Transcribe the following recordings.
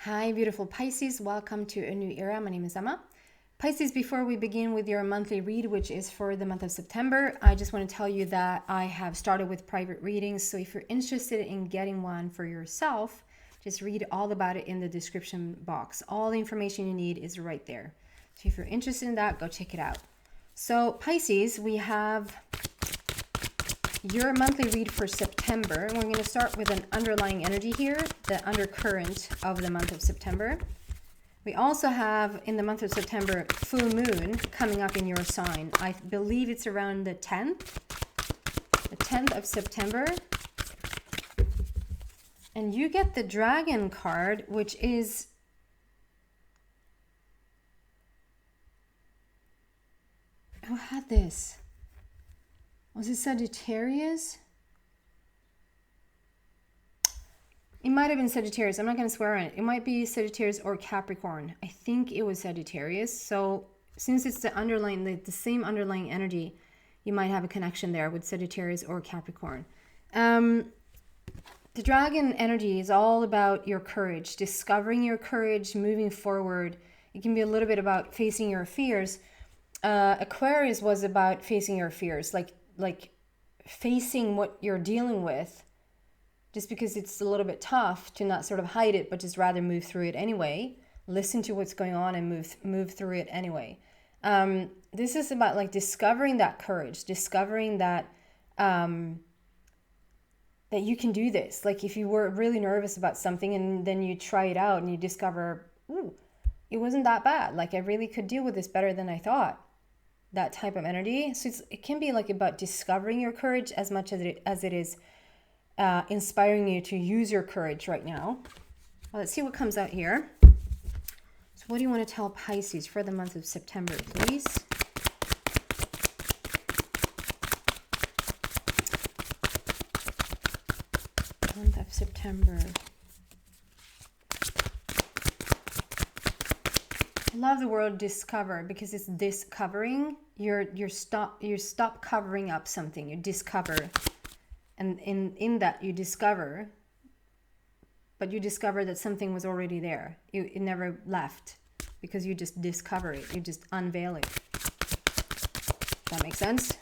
Hi, beautiful Pisces. Welcome to a new era. My name is Emma. Pisces, before we begin with your monthly read, which is for the month of September, I just want to tell you that I have started with private readings. So if you're interested in getting one for yourself, just read all about it in the description box. All the information you need is right there. So if you're interested in that, go check it out. So Pisces, we have your monthly read for September. We're going to start with an underlying energy here, the undercurrent of the month of September. We also have in the month of September full moon coming up in your sign. I believe it's around the 10th of September. And you get the dragon card, which is who had this? Was it Sagittarius? It might have been Sagittarius. I'm not going to swear on it. It might be Sagittarius or Capricorn. I think it was Sagittarius. So since it's the underlying, the same underlying energy, you might have a connection there with Sagittarius or Capricorn. The dragon energy is all about your courage, discovering your courage, moving forward. It can be a little bit about facing your fears. Aquarius was about facing your fears, like facing what you're dealing with, just because it's a little bit tough to not sort of hide it, but just rather move through it anyway. Listen to what's going on and move through it anyway. This is about like discovering that courage, discovering that that you can do this. Like if you were really nervous about something and then you try it out and you discover, ooh, it wasn't that bad. Like I really could deal with this better than I thought. That type of energy. So it can be like about discovering your courage as much as it is inspiring you to use your courage right now. Well, let's see what comes out here. So what do you want to tell Pisces for the month of September, please? Month of September. I love the word discover because it's discovering. You stop covering up something. You discover, and in that you discover, but you discover that something was already there. It never left because you just discover it. You just unveil it. That makes sense?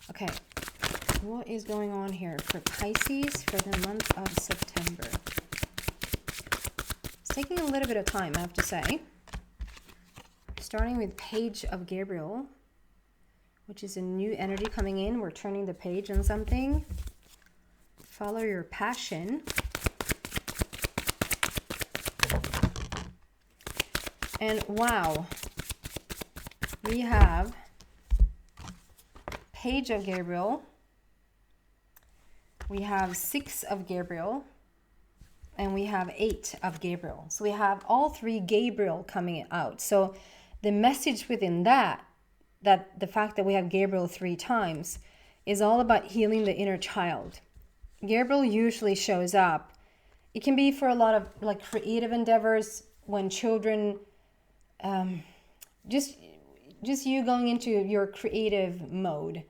Okay, what is going on here for Pisces for the month of September? Taking a little bit of time, I have to say. Starting with Page of Gabriel, which is a new energy coming in. We're turning the page on something. Follow your passion. And wow, we have Page of Gabriel. We have 6 of Gabriel. And we have 8 of Gabriel. So we have all 3 Gabriel coming out. So the message within that the fact that we have Gabriel 3 times is all about healing the inner child. Gabriel usually shows up. It can be for a lot of like creative endeavors when children, just you going into your creative mode.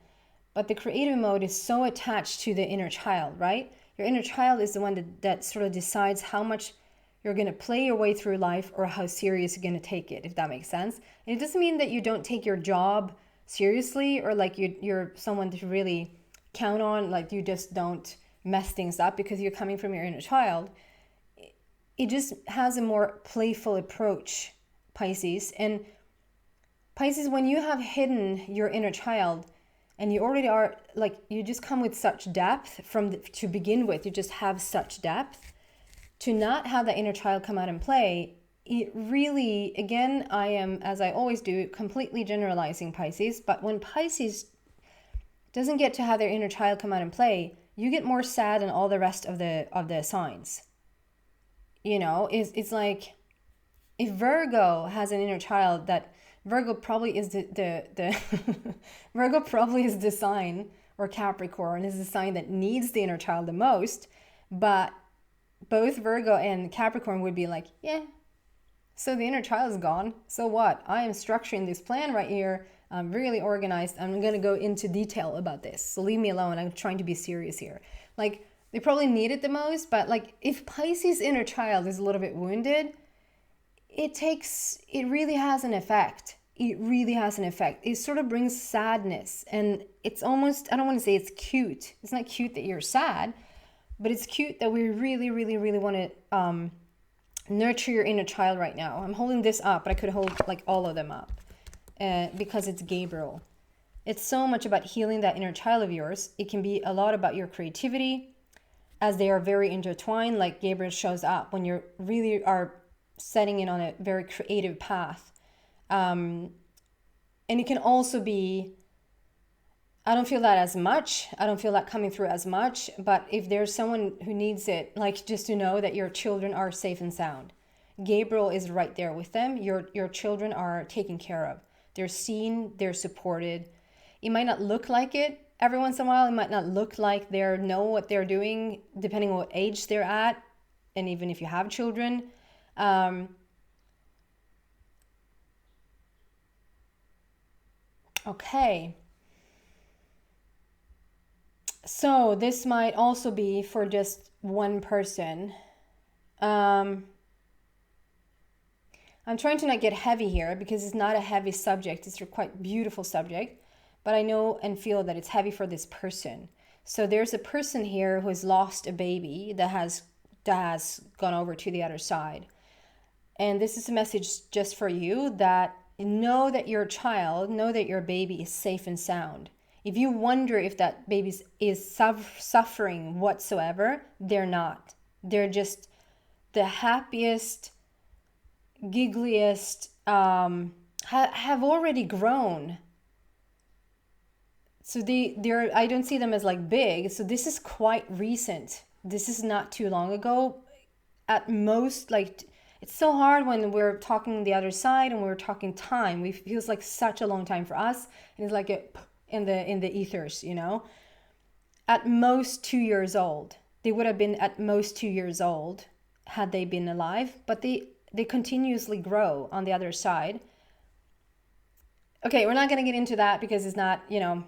But the creative mode is so attached to the inner child, right? Your inner child is the one that sort of decides how much you're going to play your way through life or how serious you're going to take it, if that makes sense. And it doesn't mean that you don't take your job seriously or like you're someone to really count on, like you just don't mess things up because you're coming from your inner child. It just has a more playful approach, Pisces. And Pisces, when you have hidden your inner child, and you already are, like, you just come with such depth to begin with. You just have such depth. To not have that inner child come out and play, it really, again, I am, as I always do, completely generalizing Pisces. But when Pisces doesn't get to have their inner child come out and play, you get more sad than all the rest of the signs. You know, it's like if Virgo has an inner child that Virgo probably is the Virgo probably is the sign, or Capricorn is the sign that needs the inner child the most, but both Virgo and Capricorn would be like, yeah, so the inner child is gone. So what? I am structuring this plan right here. I'm really organized. I'm going to go into detail about this. So leave me alone. I'm trying to be serious here. Like They probably need it the most, but like if Pisces inner child is a little bit wounded, it really has an effect. It really has an effect. It sort of brings sadness, and it's almost, I don't want to say it's cute. It's not cute that you're sad, but it's cute that we really, really, really want to nurture your inner child right now. I'm holding this up, but I could hold like all of them up because it's Gabriel. It's so much about healing that inner child of yours. It can be a lot about your creativity, as they are very intertwined. Like Gabriel shows up when you really are setting in on a very creative path. And it can also be, I don't feel that as much. I don't feel that coming through as much. But if there's someone who needs it, like just to know that your children are safe and sound. Gabriel is right there with them. Your children are taken care of. They're seen, they're supported. It might not look like it every once in a while. It might not look like they know what they're doing, depending on what age they're at. And even if you have children. Okay. So this might also be for just one person. I'm trying to not get heavy here because it's not a heavy subject. It's a quite beautiful subject, but I know and feel that it's heavy for this person. So there's a person here who has lost a baby that has gone over to the other side. And this is a message just for you, that know that your child, know that your baby is safe and sound. If you wonder if that baby is suffering whatsoever, they're not. They're just the happiest, giggliest, have already grown. So they're, I don't see them as like big. So this is quite recent. This is not too long ago. At most, like, it's so hard when we're talking the other side and we're talking time. It feels like such a long time for us. And it's like in the ethers, you know. At most 2 years old. They would have been at most 2 years old had they been alive. But they continuously grow on the other side. Okay, we're not going to get into that because it's not, you know,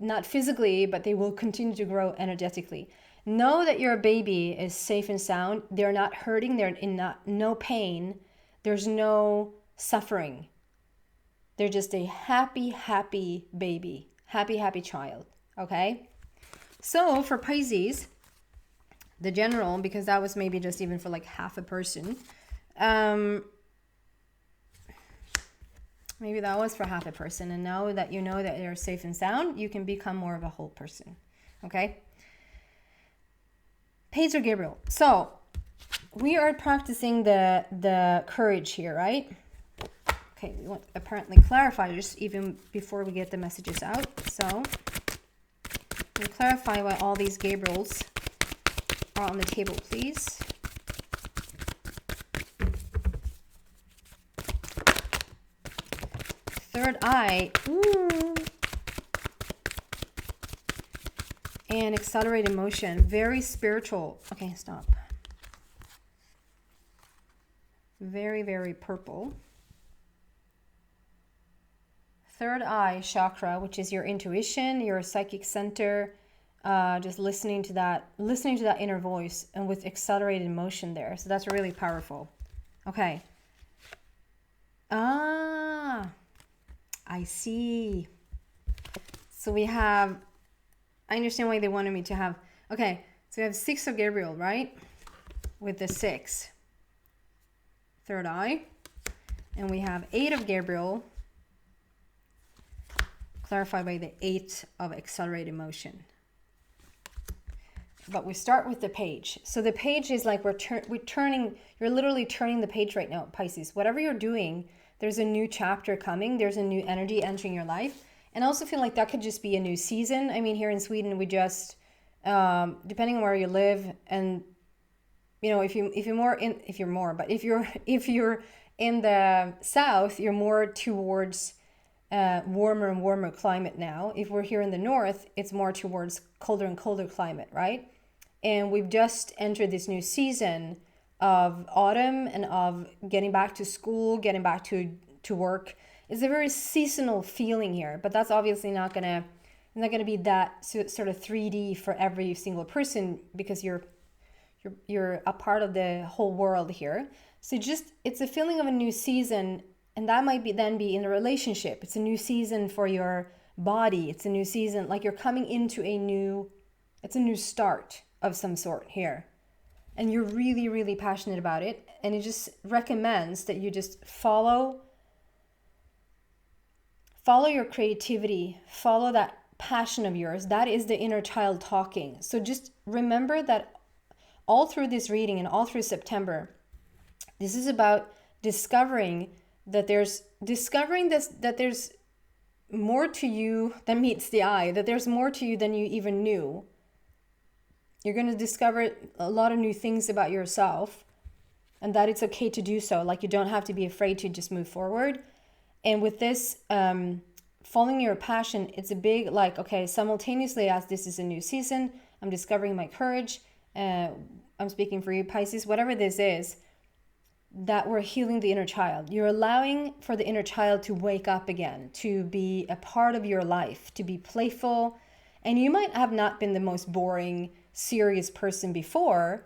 not physically, but they will continue to grow energetically. Know that your baby is safe and sound. They're not hurting. They're in no pain. There's no suffering. They're just a happy, happy baby. Happy, happy child. Okay? So for Pisces, the general, because that was maybe just even for like half a person. Maybe that was for half a person. And now that you know that they're safe and sound, you can become more of a whole person. Okay? Page or Gabriel. So we are practicing the courage here, right? Okay, we want to apparently clarify just even before we get the messages out. So we clarify why all these Gabriels are on the table, please. Third eye. Ooh. And accelerated motion. Very spiritual. Okay, stop. Very, very purple. Third eye chakra, which is your intuition, your psychic center. Just listening to that inner voice, and with accelerated motion there. So that's really powerful. Okay. I see. So we have, I understand why they wanted me to have, okay, so we have 6 of Gabriel, right? With the 6. Third eye. And we have 8 of Gabriel, clarified by the 8 of accelerated motion. But we start with the page. So the page is like you're literally turning the page right now, Pisces. Whatever you're doing, there's a new chapter coming. There's a new energy entering your life. And I also feel like that could just be a new season. I mean, here in Sweden, we just, depending on where you live, and you know, if you're in the south, you're more towards warmer and warmer climate now. If we're here in the north, it's more towards colder and colder climate, right? And we've just entered this new season of autumn and of getting back to school, getting back to work. It's a very seasonal feeling here, but that's obviously not gonna not going to be that sort of 3D for every single person, because you're a part of the whole world here. So it's a feeling of a new season, and that might be in a relationship. It's a new season for your body. It's a new season, like you're coming into it's a new start of some sort here. And you're really, really passionate about it. And it just recommends that you just follow your creativity, follow that passion of yours. That is the inner child talking. So just remember that all through this reading and all through September, this is about discovering that there's more to you than meets the eye, that there's more to you than you even knew. You're going to discover a lot of new things about yourself, and that it's okay to do so. Like, you don't have to be afraid to just move forward. And with this, following your passion, it's a big, like, okay, simultaneously as this is a new season, I'm discovering my courage. I'm speaking for you, Pisces, whatever this is, that we're healing the inner child. You're allowing for the inner child to wake up again, to be a part of your life, to be playful. And you might have not been the most boring, serious person before,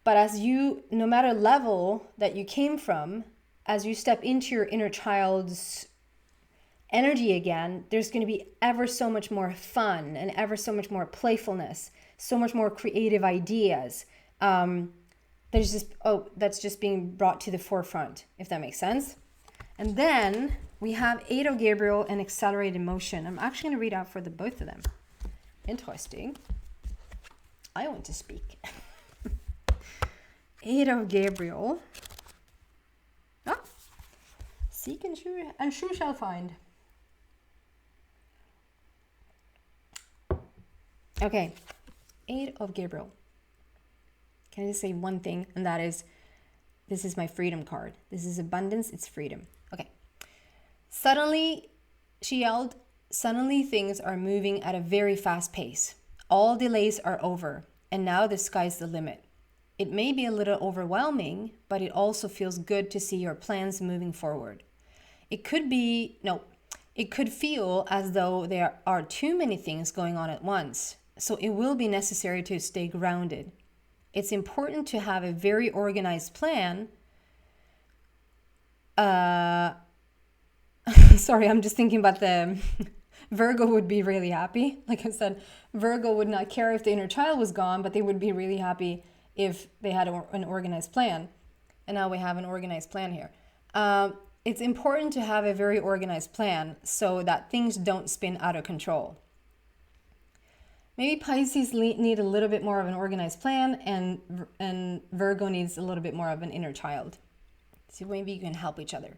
but as you, no matter level that you came from, as you step into your inner child's energy again, there's going to be ever so much more fun and ever so much more playfulness, so much more creative ideas. That's just being brought to the forefront, if that makes sense. And then we have 8 of Gabriel and accelerated motion. I'm actually going to read out for the both of them. Interesting. I want to speak. 8 of Gabriel. Seek and you shall find. Okay, 8 of Gabriel. Can I just say one thing? And that is, this is my freedom card. This is abundance, it's freedom. Okay. Suddenly, she yelled, suddenly things are moving at a very fast pace. All delays are over, and now the sky's the limit. It may be a little overwhelming, but it also feels good to see your plans moving forward. It could feel as though there are too many things going on at once, so it will be necessary to stay grounded. It's important to have a very organized plan. Sorry, I'm just thinking about the Virgo would be really happy. Like I said, Virgo would not care if the inner child was gone, but they would be really happy if they had an organized plan. And now we have an organized plan here. It's important to have a very organized plan so that things don't spin out of control. Maybe Pisces need a little bit more of an organized plan, and Virgo needs a little bit more of an inner child. So maybe you can help each other.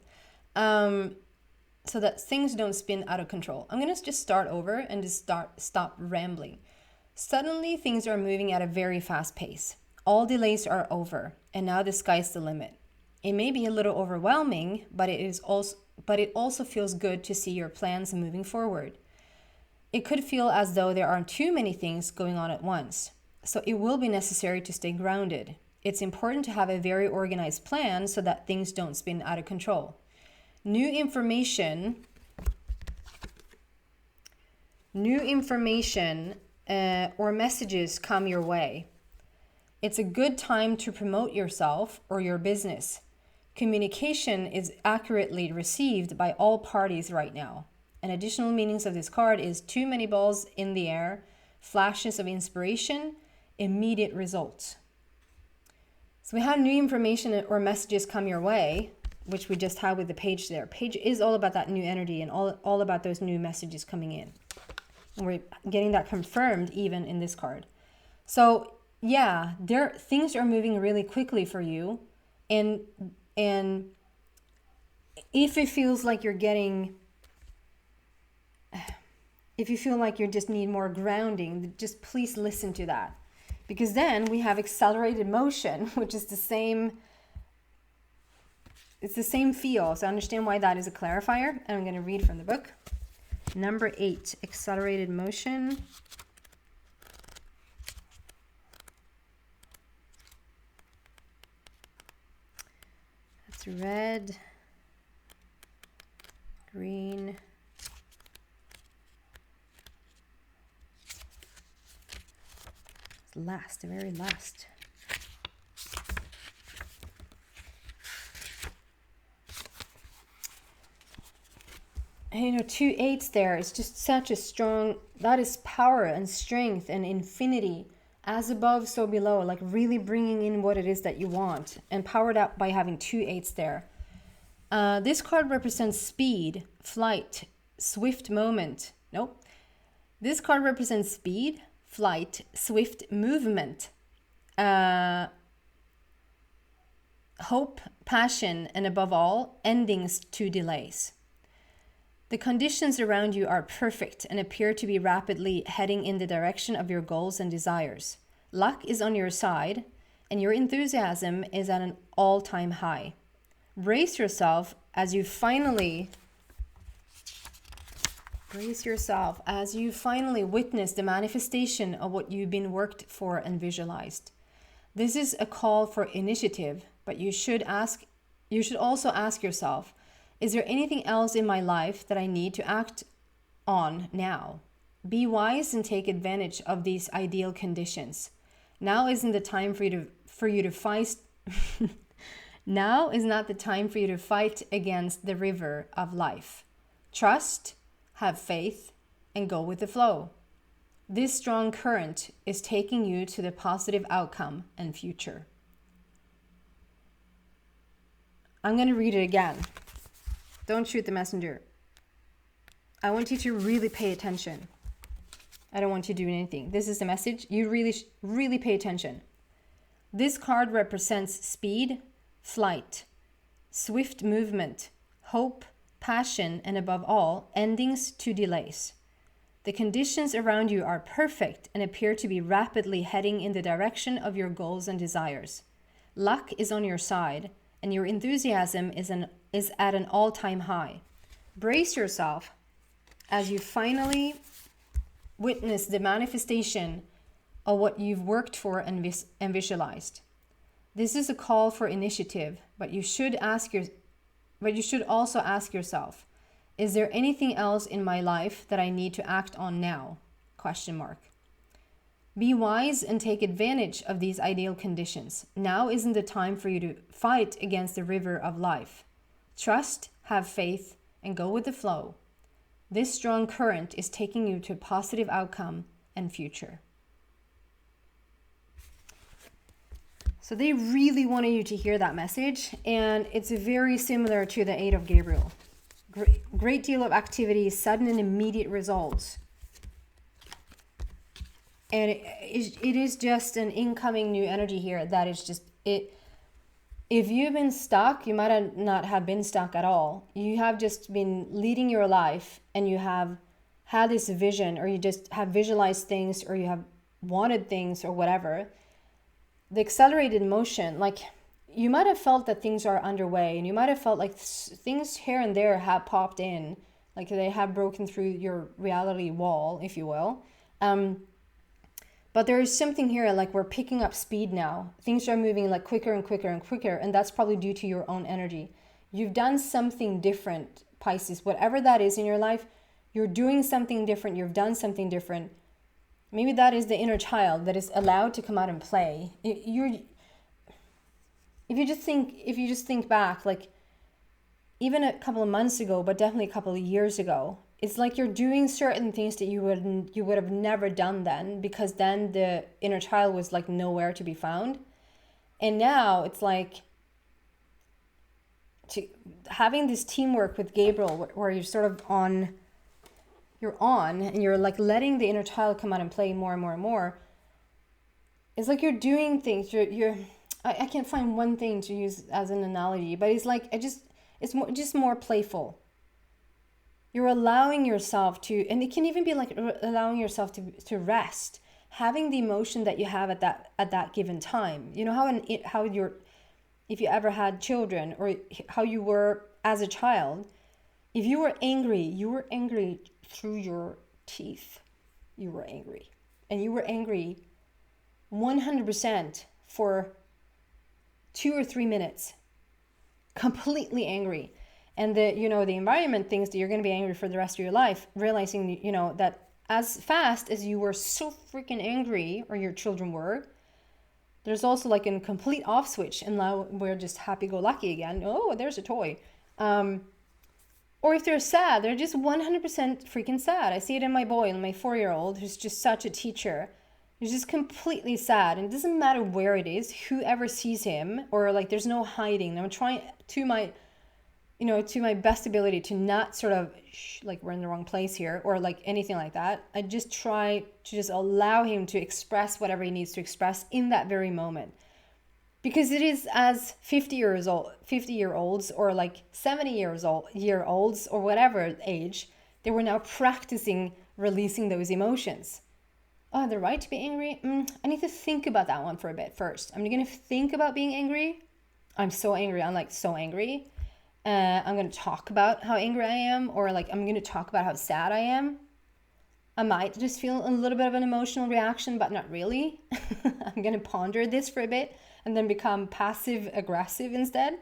So that things don't spin out of control. I'm going to just start over and just stop rambling. Suddenly, things are moving at a very fast pace. All delays are over, and now the sky's the limit. It may be a little overwhelming, but it also feels good to see your plans moving forward. It could feel as though there are too many things going on at once, so it will be necessary to stay grounded. It's important to have a very organized plan so that things don't spin out of control. New information or messages come your way. It's a good time to promote yourself or your business. Communication is accurately received by all parties right now. And additional meanings of this card is too many balls in the air, flashes of inspiration, immediate results. So we have new information or messages come your way, which we just had with the page there. Page is all about that new energy and all about those new messages coming in. And we're getting that confirmed even in this card. So yeah, things are moving really quickly for you. And if it feels like if you feel like you just need more grounding, just please listen to that. Because then we have accelerated motion, which is the same feel. So understand why that is a clarifier. And I'm going to read from the book. Number 8, accelerated motion. That's red, green, the very last. And 2 8s there is just such a strong, that is power and strength and infinity, as above so below, like really bringing in what it is that you want, and powered up by having 2 8s there. This card represents speed, flight, swift moment. Nope. This card represents speed, flight, swift movement, hope, passion, and above all, endings to delays. The conditions around you are perfect and appear to be rapidly heading in the direction of your goals and desires. Luck is on your side, and your enthusiasm is at an all-time high. Brace yourself as you finally witness the manifestation of what you've been worked for and visualized. This is a call for initiative, but you should also ask yourself, is there anything else in my life that I need to act on now? Be wise and take advantage of these ideal conditions. Now isn't the time for you to fight. Now is not the time for you to fight against the river of life. Trust, have faith, and go with the flow. This strong current is taking you to the positive outcome and future. I'm going to read it again. Don't shoot the messenger. I want you to really pay attention. I don't want you to do anything. This is the message. You really pay attention. This card represents speed, flight, swift movement, hope, passion, and above all, endings to delays. The conditions around you are perfect and appear to be rapidly heading in the direction of your goals and desires. Luck is on your side, and your enthusiasm is at an all-time high. Brace yourself as you finally witness the manifestation of what you've worked for and visualized. This is a call for initiative, but you should also ask yourself, is there anything else in my life that I need to act on now? ? Be wise and take advantage of these ideal conditions. Now isn't the time for you to fight against the river of life. Trust, have faith, and go with the flow. This strong current is taking you to a positive outcome and future. So they really wanted you to hear that message, and it's very similar to the 8 of Gabriel. Great deal of activity, sudden and immediate results. And it is just an incoming new energy here that is just it. If you've been stuck, you might not have been stuck at all. You have just been leading your life, and you have had this vision, or you just have visualized things, or you have wanted things, or whatever. The accelerated motion, like you might have felt that things are underway, and you might have felt like things here and there have popped in, like they have broken through your reality wall, if you will. But there is something here, like we're picking up speed now. Things are moving like quicker and quicker and quicker, and that's probably due to your own energy. You've done something different, Pisces. Whatever that is in your life, you're doing something different. You've done something different. Maybe that is the inner child that is allowed to come out and play. If you just think back, like even a couple of months ago, but definitely a couple of years ago, it's like you're doing certain things that you would have never done then, because then the inner child was like nowhere to be found. And now it's like having this teamwork with Gabriel, where you're sort of on, and you're like letting the inner child come out and play more and more and more. It's like you're doing things. I can't find one thing to use as an analogy, but it's like it's more playful. You're allowing yourself to, and it can even be like allowing yourself to rest, having the emotion that you have at that given time. You know how if you ever had children, or how you were as a child, if you were angry through your teeth. You were angry, and you were angry 100% for 2 or 3 minutes, completely angry. And the environment thinks that you're going to be angry for the rest of your life, realizing, that as fast as you were so freaking angry, or your children were, there's also like a complete off switch, and now we're just happy-go-lucky again. Oh, there's a toy. Or if they're sad, they're just 100% freaking sad. I see it in my boy, and my 4-year-old, who's just such a teacher. He's just completely sad, and it doesn't matter where it is, whoever sees him, or like there's no hiding. I'm trying to my best ability to not sort of like we're in the wrong place here, or like anything like that. I just try to just allow him to express whatever he needs to express in that very moment. Because it is as 50-year-olds or like 70-year-olds or whatever age, they were now practicing releasing those emotions. Oh, I have the right to be angry? I need to think about that one for a bit first. I'm going to think about being angry. I'm so angry. I'm like so angry. I'm going to talk about how angry I am, or like I'm going to talk about how sad I am. I might just feel a little bit of an emotional reaction, but not really. I'm going to ponder this for a bit and then become passive aggressive instead.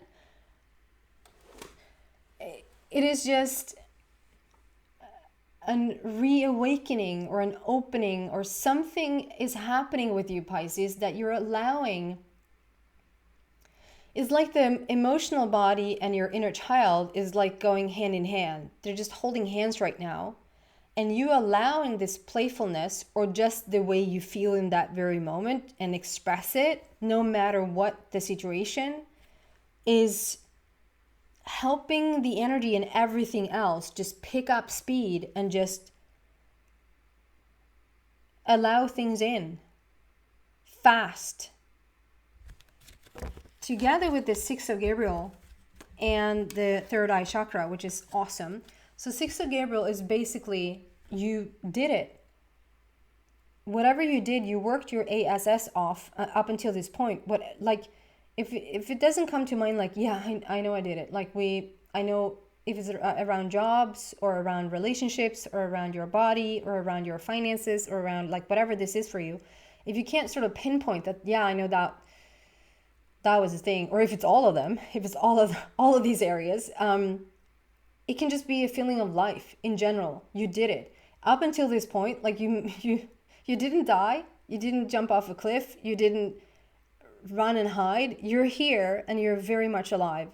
It is just a reawakening or an opening, or something is happening with you, Pisces, that you're allowing. It's like the emotional body and your inner child is like going hand in hand. They're just holding hands right now. And you allowing this playfulness, or just the way you feel in that very moment, and express it no matter what the situation, is helping the energy and everything else just pick up speed and just allow things in fast. Together with the Six of Gabriel and the third eye chakra, which is awesome. So Six of Gabriel is basically, you did it. Whatever you did, you worked your ASS off up until this point. What, like, if it doesn't come to mind, like, yeah, I know I did it. Like I know if it's around jobs or around relationships or around your body or around your finances or around like whatever this is for you. If you can't sort of pinpoint that, yeah, I know that was a thing, or if it's all of them, if it's all of these areas, it can just be a feeling of life in general. You did it up until this point. Like you didn't die. You didn't jump off a cliff. You didn't run and hide. You're here and you're very much alive,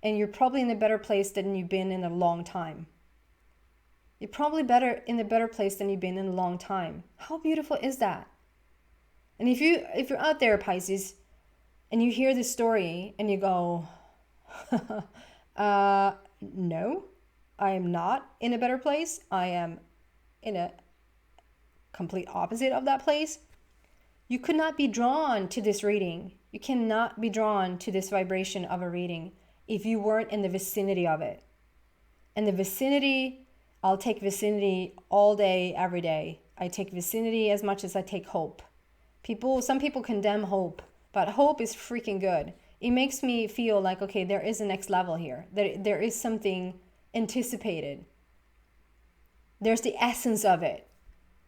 and you're probably in a better place than you've been in a long time. You're probably in a better place than you've been in a long time. How beautiful is that? And if you're out there, Pisces, and you hear this story and you go, no, I am not in a better place. I am in a complete opposite of that place. You could not be drawn to this reading. You cannot be drawn to this vibration of a reading if you weren't in the vicinity of it. And the vicinity, I'll take vicinity all day, every day. I take vicinity as much as I take hope. Some people condemn hope, but hope is freaking good. It makes me feel like, okay, there is a next level here. There is something anticipated. There's the essence of it.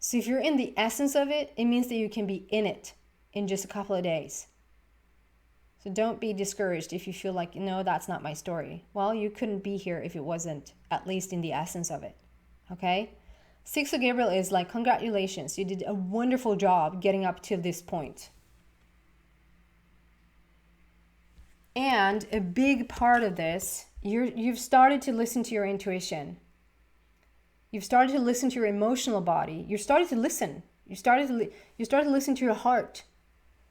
So if you're in the essence of it, it means that you can be in it in just a couple of days. So don't be discouraged if you feel like, no, that's not my story. Well, you couldn't be here if it wasn't at least in the essence of it. Okay? Six of Gabriel is like, congratulations, you did a wonderful job getting up to this point. And a big part of this, you've started to listen to your intuition. You've started to listen to your emotional body. You started to listen. You started to listen to your heart.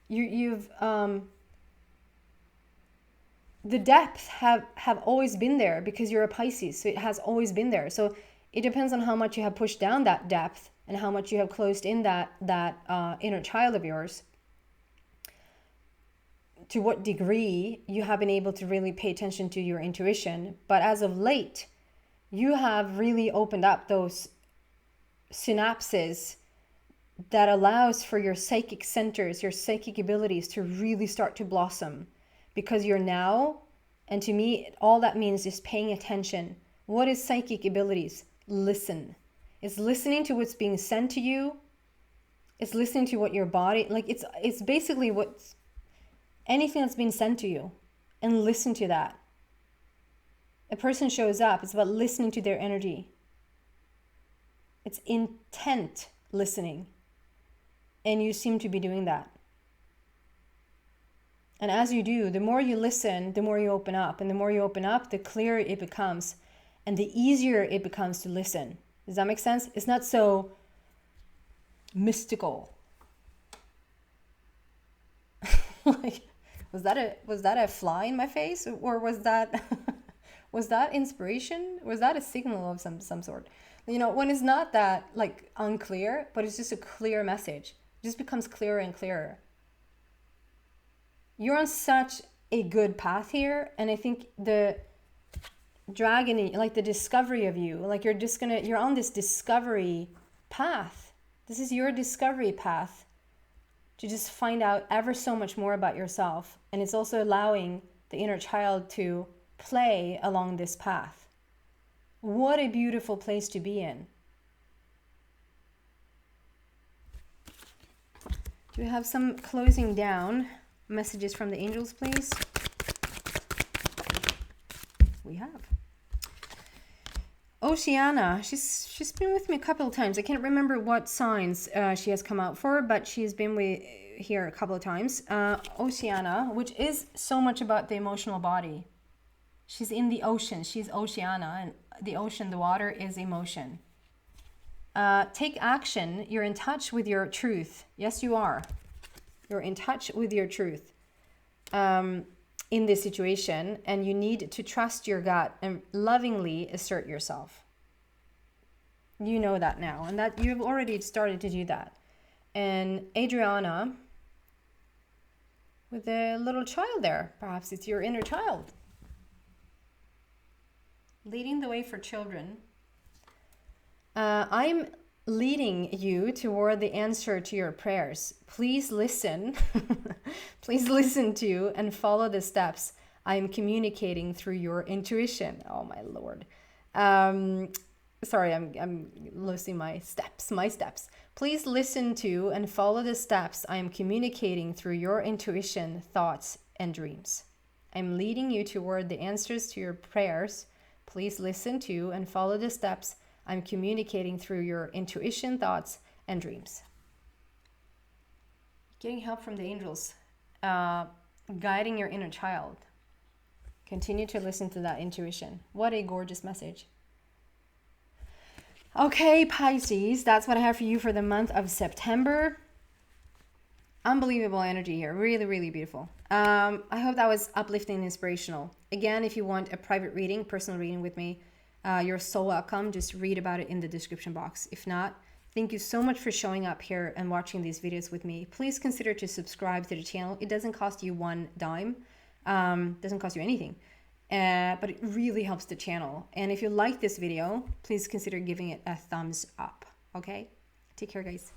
The depth have always been there because you're a Pisces, so it has always been there. So it depends on how much you have pushed down that depth and how much you have closed in that inner child of yours. To what degree you have been able to really pay attention to your intuition. But as of late, you have really opened up those synapses that allows for your psychic centers, your psychic abilities to really start to blossom. Because you're now, and to me, all that means is paying attention. What is psychic abilities? Listen. It's listening to what's being sent to you. It's listening to what your body, like it's basically what's, anything that's been sent to you, and listen to that. A person shows up, it's about listening to their energy. It's intent listening. And you seem to be doing that. And as you do, the more you listen, the more you open up. And the more you open up, the clearer it becomes. And the easier it becomes to listen. Does that make sense? It's not so mystical. Like, was that a fly in my face? Or was that was that inspiration? Was that a signal of some sort? You know, when it's not that like unclear, but it's just a clear message. It just becomes clearer and clearer. You're on such a good path here, and I think the dragon, like the discovery of you, like you're on this discovery path. This is your discovery path to just find out ever so much more about yourself. And it's also allowing the inner child to play along this path. What a beautiful place to be in. Do we have some closing down messages from the angels, please? We have. Oceana, she's been with me a couple of times. I can't remember what signs she has come out for, but she's been here a couple of times. Oceana, which is so much about the emotional body. She's in the ocean. She's Oceana, and the ocean, the water, is emotion. Take action. You're in touch with your truth. Yes, you are. You're in touch with your truth in this situation, and you need to trust your gut and lovingly assert yourself. You know that now, and that you've already started to do that. And Adriana, with a little child there, perhaps it's your inner child. Leading the way for children. I'm leading you toward the answer to your prayers. Please listen. Please listen to and follow the steps I am communicating through your intuition. Oh my Lord. Sorry, I'm losing my steps. Please listen to and follow the steps I am communicating through your intuition, thoughts, and dreams. I'm leading you toward the answers to your prayers. Please listen to and follow the steps I'm communicating through your intuition, thoughts, and dreams. Getting help from the angels, guiding your inner child. Continue to listen to that intuition. What a gorgeous message. Okay, Pisces, that's what I have for you for the month of September. Unbelievable energy here. Really, really beautiful. I hope that was uplifting and inspirational. Again, if you want a private reading, personal reading with me, you're so welcome. Just read about it in the description box. If not, thank you so much for showing up here and watching these videos with me. Please consider to subscribe to the channel. It doesn't cost you one dime. Doesn't cost you anything. But it really helps the channel. And if you like this video, please consider giving it a thumbs up. Okay? Take care, guys.